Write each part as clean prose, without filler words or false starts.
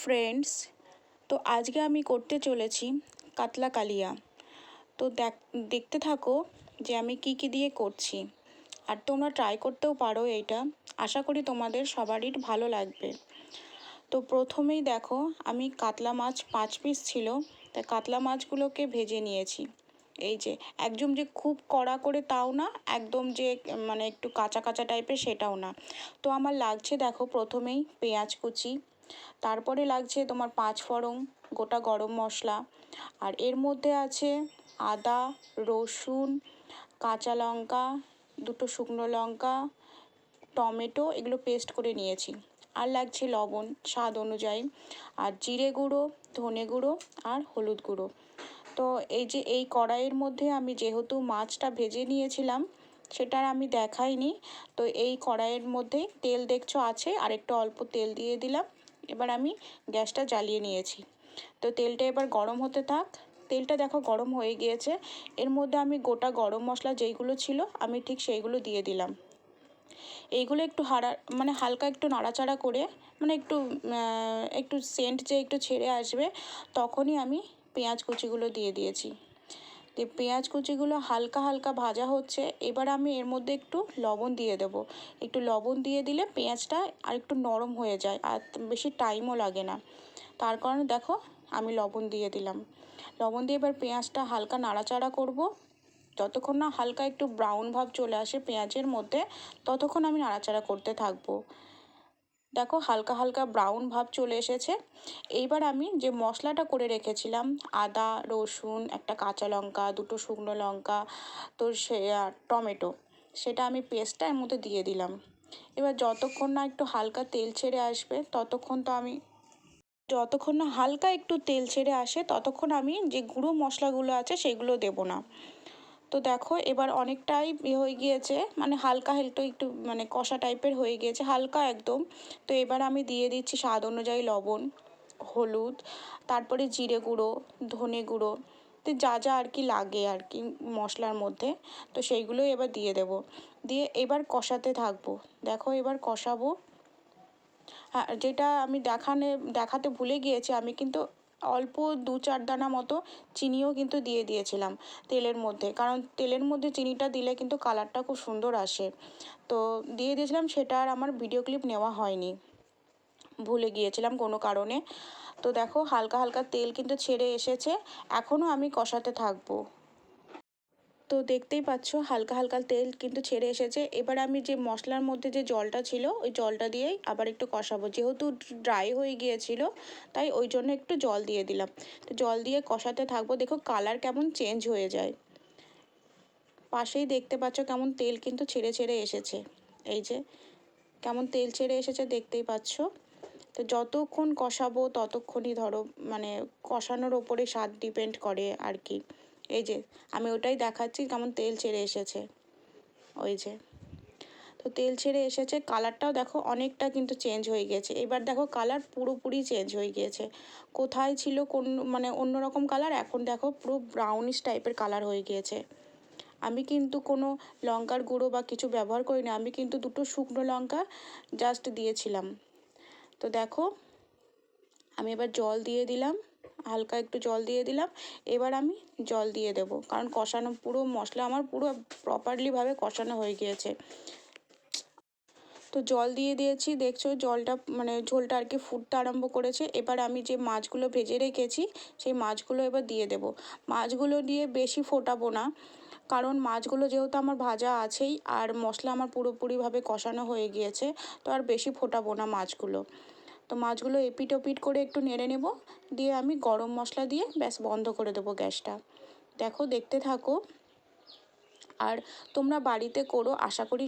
Friends, তো আজকে আমি করতে চলেছি কাতলা কালিয়া। তো দেখতে থাকো যে আমি কি কি দিয়ে করছি, আর তোমরা ট্রাই করতেও পারো এইটা। আশা করি তোমাদের সবারই ভালো লাগবে। তো প্রথমেই দেখো, আমি কাতলা মাছ 5 পিস ছিল, তাই কাতলা মাছগুলোকে ভেজে নিয়েছি। এই যে একদম যে খুব কড়া করে তাও না, একদম যে মানে একটু কাঁচা কাঁচা টাইপের সেটাও না। তো আমার লাগছে দেখো প্রথমেই পেঁয়াজ কুচি, তারপরে লাগছে তোমার 5 ফোড়ন, গোটা গরম মশলা, আর এর মধ্যে আছে আদা, রসুন, কাঁচা লঙ্কা, দুটো শুকনো লঙ্কা, টমেটো, এগুলো পেস্ট করে নিয়েছি। আর লাগছে লবণ স্বাদ অনুযায়ী, আর জিরে গুঁড়ো, ধনে গুঁড়ো, আর হলুদ গুঁড়ো। তো এই যে এই কড়াইয়ের মধ্যে আমি যেহেতু মাছটা ভেজে নিয়েছিলাম, সেটা আর আমি দেখাইনি। তো এই কড়াইয়ের মধ্যেই তেল দেখছো আছে, আর একটু অল্প তেল দিয়ে দিলাম। এবার আমি গ্যাসটা জ্বালিয়ে নিয়েছি। তো তেলটা এবার গরম হতে থাক। তেলটা দেখো গরম হয়ে গিয়েছে। এর মধ্যে আমি গোটা গরম মশলা যেইগুলো ছিল আমি ঠিক সেইগুলো দিয়ে দিলাম। এইগুলো একটু হালকা একটু নাড়াচাড়া করে, মানে একটু সেন্ট যে একটু ছেড়ে আসবে, তখনই আমি পেঁয়াজ কুচিগুলো দিয়ে দিয়েছি। তো পেঁয়াজ কুচিগুলো হালকা হালকা ভাজা হচ্ছে। এবার আমি এর মধ্যে একটু লবণ দিয়ে দেবো। একটু লবণ দিয়ে দিলে পেঁয়াজটা আর একটু নরম হয়ে যায়, আর বেশি টাইমও লাগে না। তার কারণে দেখো আমি লবণ দিয়ে দিলাম। লবণ দিয়ে এবার পেঁয়াজটা হালকা নাড়াচাড়া করব। যতক্ষণ না হালকা একটু ব্রাউন ভাব চলে আসে পেঁয়াজের মধ্যে, ততক্ষণ আমি নাড়াচাড়া করতে থাকবো। দেখো হালকা হালকা ব্রাউন ভাব চলে এসেছে। এইবার আমি যে মশলাটা করে রেখেছিলাম, আদা, রসুন, একটা কাঁচা লঙ্কা, দুটো শুকনো লঙ্কা, তো টমেটো, সেটা আমি পেস্টটা এর মধ্যে দিয়ে দিলাম। এবার যতক্ষণ না একটু হালকা তেল ছেড়ে আসবে যতক্ষণ না হালকা একটু তেল ছেড়ে আসে ততক্ষণ আমি যে গুঁড়ো মশলাগুলো আছে সেগুলো দেবো না। তো দেখো এবার অনেকটাই হয়ে গিয়েছে, মানে হালকা একটু মানে কষা টাইপের হয়ে গিয়েছে, হালকা একদম। তো এবার আমি দিয়ে দিচ্ছি স্বাদ অনুযায়ী লবণ, হলুদ, তারপরে জিরে গুঁড়ো, ধনে গুঁড়ো, তো যা যা আর কি লাগে আর কি মশলার মধ্যে, তো সেইগুলোই এবার দিয়ে দেব। দিয়ে এবার কষাতে থাকবো। দেখো এবার কষাবো। হ্যাঁ, যেটা আমি দেখাতে ভুলে গিয়েছি, আমি কিন্তু অল্প 2-4 দানা মতো চিনিও কিন্তু দিয়ে দিয়েছিলাম তেলের মধ্যে, কারণ তেলের মধ্যে চিনিটা দিলে কিন্তু কালারটা খুব সুন্দর আসে। তো দিয়ে দিয়েছিলাম, সেটা আর আমার ভিডিও ক্লিপ নেওয়া হয়নি, ভুলে গিয়েছিলাম কোনো কারণে। তো দেখো হালকা হালকা তেল কিন্তু ছেড়ে এসেছে, এখনও আমি কষাতে থাকবো। তো দেখতেই পাচ্ছ হালকা হালকা তেল কিন্তু ছেড়ে এসেছে। এবার আমি যে মশলার মধ্যে যে জলটা ছিল ওই জলটা দিয়েই আবার একটু কষাবো, যেহেতু ড্রাই হয়ে গিয়েছিল তাই ওই জন্য একটু জল দিয়ে দিলাম। তো জল দিয়ে কষাতে থাকবো। দেখো কালার কেমন চেঞ্জ হয়ে যায়, পাশেই দেখতে পাচ্ছ কেমন তেল কিন্তু ছেড়ে ছেড়ে এসেছে। এই যে কেমন তেল ছেড়ে এসেছে দেখতেই পাচ্ছ। তো যতক্ষণ কষাবো ততক্ষণই ধরো, মানে কষানোর ওপরে স্বাদ ডিপেন্ড করে আর কি। এই যে আমি ওটাই দেখাচ্ছি কেমন তেল ছেড়ে এসেছে, ওই যে। তো তেল ছেড়ে এসেছে, কালারটাও দেখো অনেকটা কিন্তু চেঞ্জ হয়ে গিয়েছে। এবার দেখো কালার পুরোপুরি চেঞ্জ হয়ে গিয়েছে। কোথায় ছিল কোন মানে অন্যরকম কালার, এখন দেখো পুরো ব্রাউনিশ টাইপের কালার হয়ে গিয়েছে। আমি কিন্তু কোনো লঙ্কার গুঁড়ো বা কিছু ব্যবহার করিনি, আমি কিন্তু দুটো শুকনো লঙ্কা জাস্ট দিয়েছিলাম। তো দেখো আমি এবার জল দিয়ে দিলাম, হালকা একটু জল দিয়ে দিলাম। এবার আমি জল দিয়ে দেব, কারণ কষানো পুরো মশলা আমার পুরো প্রপারলিভাবে কষানো হয়ে গিয়েছে। তো জল দিয়ে দিয়েছি, দেখছো জলটা মানে ঝোলটা আর কি ফুটতে আরম্ভ করেছে। এবার আমি যে মাছগুলো ভেজে রেখেছি সেই মাছগুলো এবার দিয়ে দেব। মাছগুলো দিয়ে বেশি ফোটাবো না, কারণ মাছগুলো যেহেতু আমার ভাজা আছেই, আর মশলা আমার পুরোপুরিভাবে কষানো হয়ে গিয়েছে, তো আর বেশি ফোটাবো না মাছগুলো। তো মাছগুলো এপিট ওপিট করে একটু নেড়ে নেব, দিয়ে আমি গরম মশলা দিয়ে ব্যাস বন্ধ করে দেবো গ্যাসটা। দেখো দেখতে থাকো। আর তোমরা বাড়িতে করো, আশা করি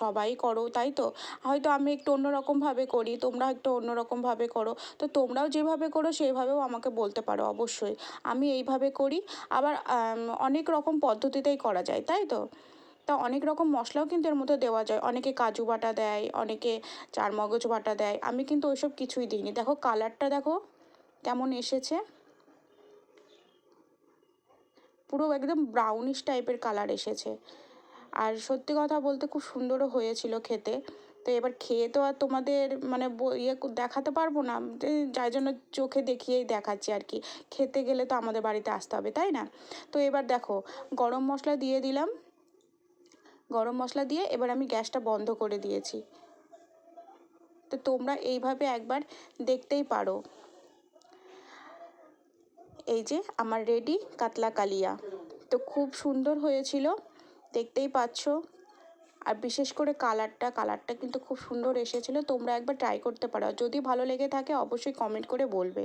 সবাই করো, তাই তো? হয়তো আমি একটু অন্যরকমভাবে করি, তোমরা একটু অন্যরকমভাবে করো। তো তোমরাও যেভাবে করো সেইভাবেও আমাকে বলতে পারো অবশ্যই। আমি এইভাবে করি, আবার অনেক রকম পদ্ধতিতেই করা যায়, তাই তো? তা অনেক রকম মশলাও কিন্তু এর মধ্যে দেওয়া যায়, অনেকে কাজু বাটা দেয়, অনেকে চারমগজ বাটা দেয়, আমি কিন্তু ওইসব কিছুই দিইনি। দেখো কালারটা দেখো কেমন এসেছে, পুরো একদম ব্রাউনিশ টাইপের কালার এসেছে। আর সত্যি কথা বলতে খুব সুন্দরও হয়েছিল খেতে। তো এবার খেয়ে তো আর তোমাদের মানে দেখাতে পারবো না, যার জন্য চোখে দেখিয়েই দেখাচ্ছি আর কি। খেতে গেলে তো আমাদের বাড়িতে আসতে হবে, তাই না? তো এবার দেখো, গরম মশলা দিয়ে দিলাম। গরম মশলা দিয়ে এবার আমি গ্যাসটা বন্ধ করে দিয়েছি। তো তোমরা এইভাবে একবার দেখতেই পারো। এই যে আমার রেডি কাতলা কালিয়া। তো খুব সুন্দর হয়েছিল, দেখতেই পাচ্ছ। আর বিশেষ করে কালারটা কিন্তু খুব সুন্দর এসেছিলো। তোমরা একবার ট্রাই করতে পারো, যদি ভালো লেগে থাকে অবশ্যই কমেন্ট করে বলবে।